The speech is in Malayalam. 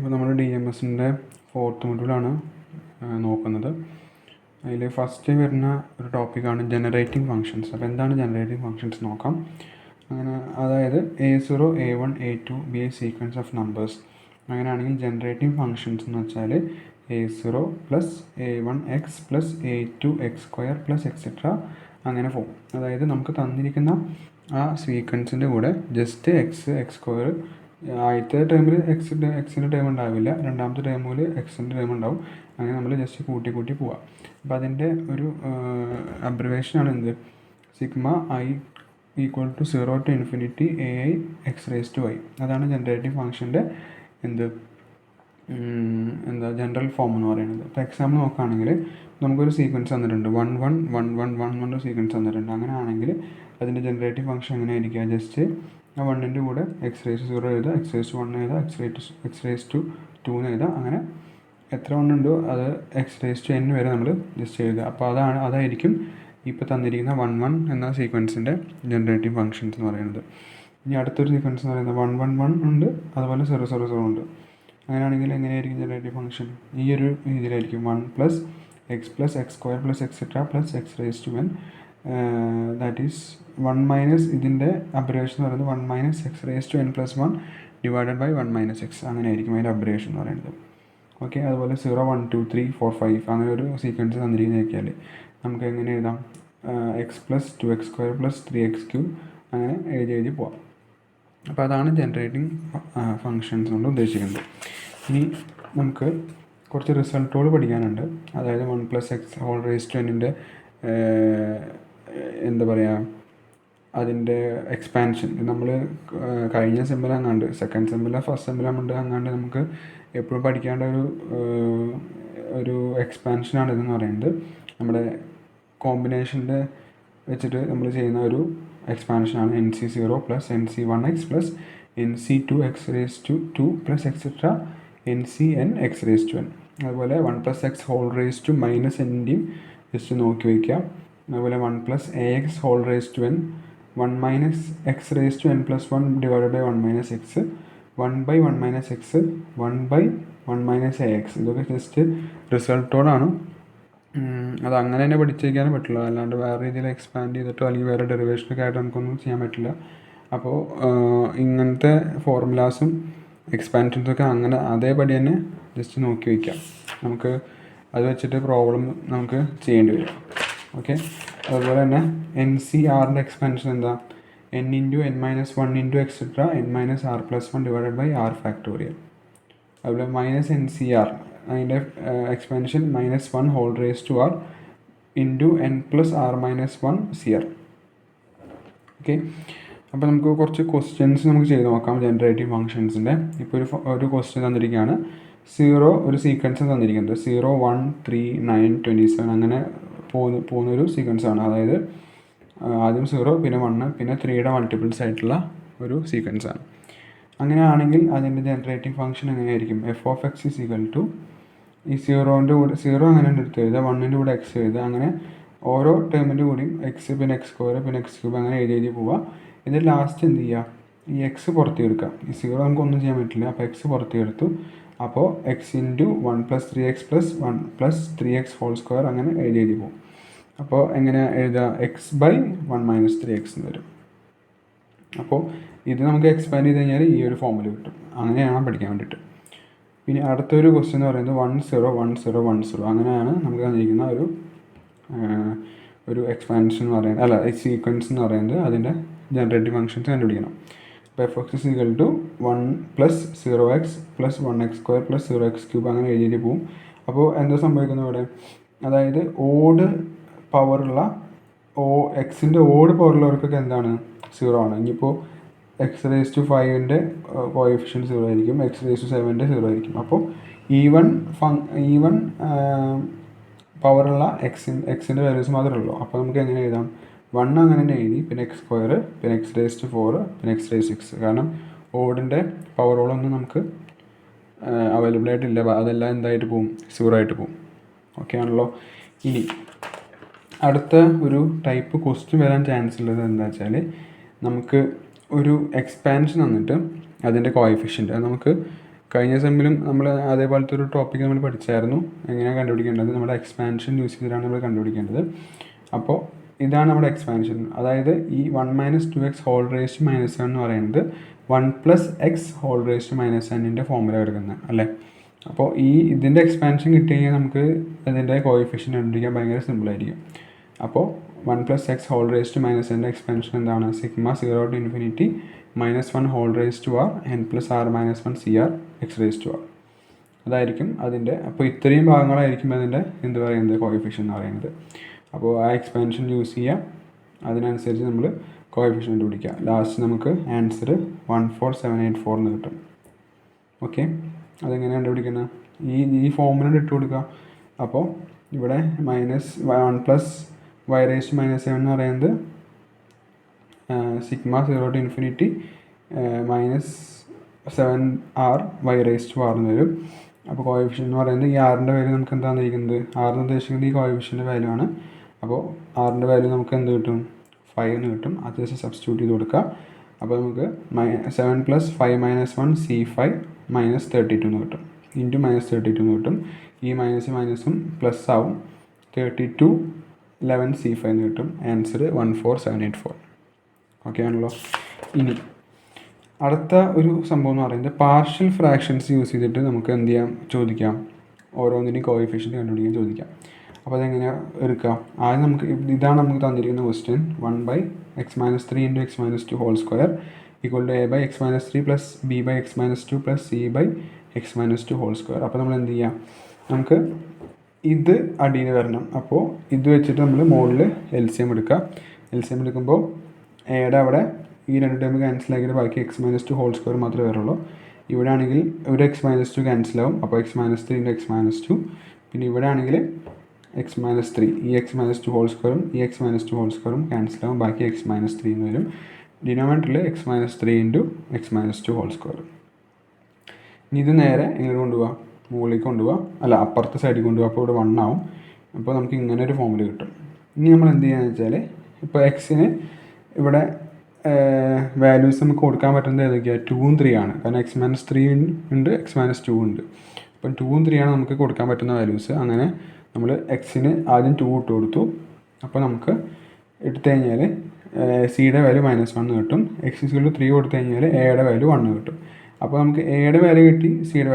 അപ്പോൾ നമ്മൾ DMSൻ്റെ 4th മൊഡ്യൂളാണ് നോക്കുന്നത്. അതിൽ ഫസ്റ്റ് വരുന്ന ഒരു ടോപ്പിക്കാണ് ജനറേറ്റിംഗ് ഫങ്ഷൻസ്. അപ്പോൾ എന്താണ് ജനറേറ്റിംഗ് ഫങ്ഷൻസ് നോക്കാം. അങ്ങനെ അതായത് A0, A1, A2 be a sequence of numbers. അങ്ങനെയാണെങ്കിൽ ജനറേറ്റിംഗ് ഫങ്ഷൻസ് എന്ന് വെച്ചാൽ A0 plus A1x plus A2x² plus etcetera അങ്ങനെ പോകും. അതായത് നമുക്ക് തന്നിരിക്കുന്ന ആ സീക്വൻസിൻ്റെ കൂടെ ജസ്റ്റ് x² ആദ്യത്തെ ടേമിൽ എക്സിൻ്റെ ടേം ഉണ്ടാവില്ല, രണ്ടാമത്തെ ടേമിൽ എക്സിൻ്റെ ടേം ഉണ്ടാവും. അങ്ങനെ നമ്മൾ ജസ്റ്റ് കൂട്ടി പോവാം. അപ്പോൾ അതിൻ്റെ ഒരു അബ്രിവേഷനാണ് എന്ത്, sigma i equal to 0 to infinity ai x⁻i. അതാണ് ജനറേറ്റിംഗ് ഫംഗ്ഷൻ്റെ ജനറൽ ഫോം എന്ന് പറയുന്നത്. ഇപ്പോൾ എക്സാമ്പിൾ നോക്കുകയാണെങ്കിൽ നമുക്കൊരു സീക്വൻസ് തന്നിട്ടുണ്ട് 1 1 1 1 1 1 സീക്വൻസ് തന്നിട്ടുണ്ട്. അങ്ങനെയാണെങ്കിൽ അതിൻ്റെ ജനറേറ്റീവ് ഫംഗ്ഷൻ എങ്ങനെയായിരിക്കുക, ജസ്റ്റ് ആ 1ൻ്റെ കൂടെ x⁻0 എഴുതുക, x⁻1 എഴുതുക, x⁻2 എഴുതുക. അങ്ങനെ എത്ര 1 ഉണ്ടോ അത് x⁻n വരെ നമ്മൾ ജസ്റ്റ് എഴുതുക. അപ്പോൾ അതായിരിക്കും ഇപ്പോൾ തന്നിരിക്കുന്ന 1 1 എന്ന സീക്വൻസിൻ്റെ ജനറേറ്റീവ് ഫങ്ഷൻസ് എന്ന് പറയുന്നത്. ഇനി അടുത്തൊരു സീക്വൻസ് എന്ന് പറയുന്നത് 1 1 1 ഉണ്ട്, അതുപോലെ 0 0 0 ഉണ്ട്. അങ്ങനെയാണെങ്കിൽ എങ്ങനെയായിരിക്കും ജനറേറ്റീവ് ഫംഗ്ഷൻ, ഈ ഒരു രീതിയിലായിരിക്കും 1 plus x plus x² plus et cetera plus x⁻n. That is 1 minus ഇതിൻ്റെ അബ്രിവേഷൻ എന്ന് പറയുന്നത് 1 minus x⁻n plus 1 divided by 1 minus x. അങ്ങനെ ആയിരിക്കും അതിൻ്റെ അബ്രിവേഷൻ എന്ന് പറയുന്നത്. ഓക്കെ, അതുപോലെ 0 1 2 3 4 5 അങ്ങനെ ഒരു സീക്വൻസ് തന്നിരിക്കുന്നതൊക്കെയാൽ നമുക്ക് എങ്ങനെ എഴുതാം, x plus 2x² plus 3x³ അങ്ങനെ എഴുതി പോവാം. അപ്പോൾ അതാണ് ജനറേറ്റിംഗ് ഫങ്ഷൻസ് കൊണ്ട് ഉദ്ദേശിക്കുന്നത്. ഇനി നമുക്ക് കുറച്ച് റിസൾട്ടുകൾ പഠിക്കാനുണ്ട്. അതായത് 1 പ്ലസ് x⁻n എന്താ പറയുക, അതിൻ്റെ എക്സ്പാൻഷൻ നമ്മൾ കഴിഞ്ഞ സെമ്മിൽ അങ്ങാണ്ട്, സെക്കൻഡ് സെമ്മിലോ ഫസ്റ്റ് സെമ്മിലോ അങ്ങാണ്ട് നമുക്ക് എപ്പോഴും പഠിക്കേണ്ട ഒരു എക്സ്പാൻഷനാണ് ഇതെന്ന് പറയുന്നത്. നമ്മുടെ കോമ്പിനേഷൻ്റെ വെച്ചിട്ട് നമ്മൾ ചെയ്യുന്ന ഒരു എക്സ്പാൻഷനാണ് NC0 plus NC1x plus NC2x⁻2 plus etcetera NCn x⁻n. അതുപോലെ 1 പ്ലസ് x⁻n ജസ്റ്റ് നോക്കി വയ്ക്കുക. അതുപോലെ 1 plus AX⁻n 1 minus x⁻n plus 1 divided by 1 minus x, 1 by 1 minus x, 1 by 1 minus AX. ഇതൊക്കെ ജസ്റ്റ് റിസൾട്ടോടാണ്. അത് അങ്ങനെ തന്നെ പഠിച്ചിരിക്കാനും പറ്റില്ല, അല്ലാണ്ട് വേറെ രീതിയിൽ എക്സ്പാൻഡ് ചെയ്തിട്ടോ അല്ലെങ്കിൽ വേറെ ഡെറിവേഷനൊക്കെ ആയിട്ട് നമുക്കൊന്നും ചെയ്യാൻ പറ്റില്ല. അപ്പോൾ ഇങ്ങനത്തെ ഫോർമുലാസും എക്സ്പാൻഷൻസൊക്കെ അങ്ങനെ അതേപടി തന്നെ ജസ്റ്റ് നോക്കി വയ്ക്കാം. നമുക്ക് അത് വെച്ചിട്ട് പ്രോബ്ലം നമുക്ക് ചെയ്യേണ്ടി വരും. ഓക്കെ, അതുപോലെ തന്നെ NCRൻ്റെ എക്സ്പാൻഷൻ എന്താ, n into n minus 1 into et cetera n minus r plus 1 divided by r factorial. അതുപോലെ മൈനസ് NCR അതിൻ്റെ എക്സ്പാൻഷൻ -1 ഇൻറ്റു n പ്ലസ് r മൈനസ് 1 CR. ഓക്കെ, അപ്പോൾ നമുക്ക് കുറച്ച് ക്വസ്റ്റ്യൻസ് നമുക്ക് ചെയ്ത് നോക്കാം ജനറേറ്റീവ് ഫങ്ഷൻസിൻ്റെ. ഇപ്പോൾ ഒരു ക്വസ്റ്റ്യൻ തന്നിരിക്കുകയാണ്, 0 ഒരു സീക്വൻസ് തന്നിരിക്കുന്നത് 0 1 3 9 27 അങ്ങനെ പോകുന്നൊരു സീക്വൻസാണ്. അതായത് ആദ്യം 0 പിന്നെ 1 പിന്നെ 3യുടെ മൾട്ടിപ്പിൾസ് ആയിട്ടുള്ള ഒരു സീക്വൻസാണ്. അങ്ങനെയാണെങ്കിൽ അതിൻ്റെ ജനറേറ്റിംഗ് ഫംഗ്ഷൻ എങ്ങനെയായിരിക്കും, f(x) = ഈ 0ൻ്റെ കൂടെ 0 അങ്ങനെ എടുത്ത് എഴുതുക, 1ൻ്റെ കൂടെ x എഴുതുക. അങ്ങനെ ഓരോ ടേമിൻ്റെ കൂടെയും x പിന്നെ x² പിന്നെ x³ അങ്ങനെ എഴുതി പോവുക. എന്നിട്ട് ലാസ്റ്റ് എന്ത് ചെയ്യുക, ഈ x പുറത്ത് എടുക്കുക. ഈ 0 നമുക്കൊന്നും ചെയ്യാൻ പറ്റില്ല, അപ്പോൾ x പുറത്ത് എടുത്തു. അപ്പോൾ x into 1 plus 3x plus 1 plus 3x² അങ്ങനെ എഴുതി പോകും. അപ്പോൾ എങ്ങനെ എഴുതുക, x ബൈ 1 മൈനസ് 3x എന്ന് വരും. അപ്പോൾ ഇത് നമുക്ക് എക്സ്പാൻഡ് ചെയ്ത് കഴിഞ്ഞാൽ ഈ ഒരു ഫോമിൽ കിട്ടും. അങ്ങനെയാണ് പഠിക്കാൻ വേണ്ടിയിട്ട്. പിന്നെ അടുത്തൊരു ക്വസ്റ്റ്യൻ എന്ന് പറയുന്നത് 1 0 1 0 1 0 അങ്ങനെയാണ് നമുക്ക് തന്നിരിക്കുന്ന ഒരു എക്സ്പാൻഷൻ എന്ന് പറയുന്നത്, അല്ല സീക്വൻസ് എന്ന് പറയുന്നത്. അതിൻ്റെ ജനറേറ്റീവ് ഫങ്ഷൻസ് കണ്ടുപിടിക്കണം. അപ്പോൾ f(x) = 1 plus 0x plus 1x² plus 0x³ അങ്ങനെ എഴുതി പോവും. അപ്പോൾ എന്താ സംഭവിക്കുന്നത് ഇവിടെ, അതായത് ഓഡ് പവറുള്ള എക്സിൻ്റെ ഓഡ് പവറുള്ളവർക്കൊക്കെ എന്താണ് 0 ആണ്. ഇനിയിപ്പോൾ x⁵5ൻ്റെ കോഎഫിഷ്യൻറ്റ് 0 ആയിരിക്കും, x⁷7ൻ്റെ 0 ആയിരിക്കും. അപ്പോൾ ഈവൺ പവറുള്ള എക്സിൻ്റെ വാല്യൂസ് മാത്രമേ ഉള്ളൂ. അപ്പോൾ നമുക്ക് എങ്ങനെ എഴുതാം, 1 അങ്ങനെ തന്നെ എഴുതി, പിന്നെ x² പിന്നെ x⁴ പിന്നെ x⁶. കാരണം ഓഡിൻ്റെ പവറുകളൊന്നും നമുക്ക് അവൈലബിൾ ആയിട്ടില്ല, അതെല്ലാം എന്തായിട്ട് പോവും, 0 ആയിട്ട് പോവും. ഓക്കെ ആണല്ലോ. ഇനി അടുത്ത ഒരു ടൈപ്പ് ക്വസ്റ്റ്യൻ വരാൻ ചാൻസ് ഉള്ളത് എന്താ വെച്ചാൽ, നമുക്ക് ഒരു എക്സ്പാൻഷൻ തന്നിട്ട് അതിൻ്റെ കോഎഫിഷ്യൻ്റ് അത് നമുക്ക് കഴിഞ്ഞ സെമ്മിലും നമ്മൾ അതേപോലത്തെ ഒരു ടോപ്പിക് നമ്മൾ പഠിച്ചായിരുന്നു, എങ്ങനെയാണ് കണ്ടുപിടിക്കേണ്ടത്. നമ്മുടെ എക്സ്പാൻഷൻ യൂസ് ചെയ്തിട്ടാണ് നമ്മൾ കണ്ടുപിടിക്കേണ്ടത്. അപ്പോൾ ഇതാണ് നമ്മുടെ എക്സ്പാൻഷൻ. അതായത് ഈ 1 - 2x ഹോൾ റേസ് ടു -7 എന്ന് പറയുന്നത് 1 + x ഹോൾ റേസ് ടു -7ൻ്റെ ഫോർമുല എടുക്കുന്നത് അല്ലേ. അപ്പോൾ ഇതിൻ്റെ എക്സ്പാൻഷൻ കിട്ടി കഴിഞ്ഞാൽ നമുക്ക് അതിൻ്റെ കോഎഫിഷ്യൻ്റ് കണ്ടുപിടിക്കാൻ ഭയങ്കര സിമ്പിളായിരിക്കും. അപ്പോൾ 1 + x ഹോൾ റേസ് ടു -7ൻ്റെ എക്സ്പാൻഷൻ എന്താണ്? Sigma 0 to ∞ -1 whole raise to r n + r - 1 cr x raise to r. അതായിരിക്കും അതിൻ്റെ. അപ്പോൾ ഇത്രയും ഭാഗങ്ങളായിരിക്കും അതിൻ്റെ എന്ത് പറയുന്നത്, കോഎഫിഷ്യൻ്റ് എന്ന് പറയുന്നത്. അപ്പോൾ ആ എക്സ്പാൻഷൻ യൂസ് ചെയ്യുക, അതിനനുസരിച്ച് നമ്മൾ കോഎഫിഷ്യൻ്റ് കണ്ടുപിടിക്കുക. ലാസ്റ്റ് നമുക്ക് ആൻസർ 14784 എന്ന് കിട്ടും. ഓക്കെ, അതെങ്ങനെ കണ്ടുപിടിക്കുന്നത്? ഈ ഫോർമുല ഇട്ട് കൊടുക്കുക. അപ്പോൾ ഇവിടെ -1 + y റേസ് ടു -7 എന്ന് പറയുന്നത് sigma 0 to ∞ -7r y raise to r എന്ന് വരും. അപ്പോൾ കോഎഫിഷ്യൻ്റ് എന്ന് പറയുന്നത് ഈ ആറിൻ്റെ വാല്യൂ നമുക്ക് എന്താണ് ഇരിക്കുന്നത്, ആറിന് ഉദ്ദേശിക്കുന്നത് ഈ കോഎഫിഷ്യൻ്റെ വാല്യൂ ആണ്. അപ്പോൾ ആറിൻ്റെ വാല്യൂ നമുക്ക് എന്ത് കിട്ടും? 5 എന്ന് കിട്ടും. അത് ജസ്റ്റ് സബ്സ്റ്റിറ്റ്യൂട്ട് ചെയ്ത് കൊടുക്കുക. അപ്പോൾ നമുക്ക് 7 + 5 - 1 c5 - 32 എന്ന് കിട്ടും. ഇൻറ്റു -32 എന്ന് കിട്ടും. ഈ മൈനസും പ്ലസ് ആവും. 32 11 c5 എന്ന് കിട്ടും. ആൻസർ 14784. ഓക്കെ ആണല്ലോ. ഇനി അടുത്ത ഒരു സംഭവം എന്ന് പറയുന്നത് പാർഷ്യൽ ഫ്രാക്ഷൻസ് യൂസ് ചെയ്തിട്ട് നമുക്ക് എന്ത് ചെയ്യാം, ചോദിക്കാം. ഓരോന്നിൻ്റെയും കോഎഫിഷ്യൻ്റ് കണ്ടുപിടിക്കാൻ ചോദിക്കാം. അപ്പോൾ അതെങ്ങനെയാണ് എടുക്കുക? ആദ്യം നമുക്ക് ഇതാണ് നമുക്ക് തന്നിരിക്കുന്ന question. 1/x - 3 × x - 2 whole square = a/x - 3 + b/x - 2 + c/x - 2 whole square. അപ്പോൾ നമ്മൾ എന്ത് ചെയ്യാം, നമുക്ക് ഇത് അടിയിൽ വരണം. അപ്പോൾ ഇത് വെച്ചിട്ട് നമ്മൾ മുകളിൽ LCM എടുക്കുക. LCM എടുക്കുമ്പോൾ എയുടെ അവിടെ ഈ രണ്ട് ടൈം ക്യാൻസൽ ആക്കിയിട്ട് ബാക്കി x - 2 ഹോൾ സ്ക്വയർ മാത്രമേ വരുള്ളൂ. ഇവിടെ ആണെങ്കിൽ ഒരു x - 2 ക്യാൻസൽ ആവും. അപ്പോൾ x - 3 × x - 2. പിന്നെ ഇവിടെ ആണെങ്കിൽ x - 3, ഈ x - 2 ഹോൾ സ്ക്വയറും ഈ x - 2 ഹോൾ സ്ക്വയറും ക്യാൻസൽ ആവും. ബാക്കി x - 3 എന്ന് വരും. ഡിനോമിനേറ്ററിൽ x - 3 × x - 2 ഹോൾ സ്ക്വയർ. ഇനി ഇത് നേരെ എങ്ങനെ കൊണ്ടുപോകാം, മുകളിലേക്ക് കൊണ്ടുപോകാം, അല്ല അപ്പുറത്തെ സൈഡിൽ കൊണ്ടുപോകാം. അപ്പോൾ ഇവിടെ 1 ആവും. അപ്പോൾ നമുക്ക് ഇങ്ങനെ ഒരു ഫോമിൽ കിട്ടും. ഇനി നമ്മൾ എന്ത് ചെയ്യുകയെന്ന് വെച്ചാൽ, ഇപ്പോൾ എക്സിന് ഇവിടെ വാല്യൂസ് നമുക്ക് കൊടുക്കാൻ പറ്റുന്നത് ഏതൊക്കെയാണ്? 2ഉം 3 ആണ്. കാരണം x - 3 ഉണ്ട്, x - 2 ഉണ്ട്. അപ്പം 2ഉം 3 ആണ് നമുക്ക് കൊടുക്കാൻ പറ്റുന്ന വാല്യൂസ്. അങ്ങനെ നമ്മൾ എക്സിന് ആദ്യം 2 ഇട്ട് കൊടുത്തു. അപ്പോൾ നമുക്ക് എടുത്തു കഴിഞ്ഞാൽ സിയുടെ വാല്യൂ -1 കിട്ടും. x = 3 കൊടുത്തു കഴിഞ്ഞാൽ എയുടെ വാല്യൂ 1 കിട്ടും. അപ്പോൾ നമുക്ക് എയുടെ വാല്യൂ കിട്ടി, സിയുടെ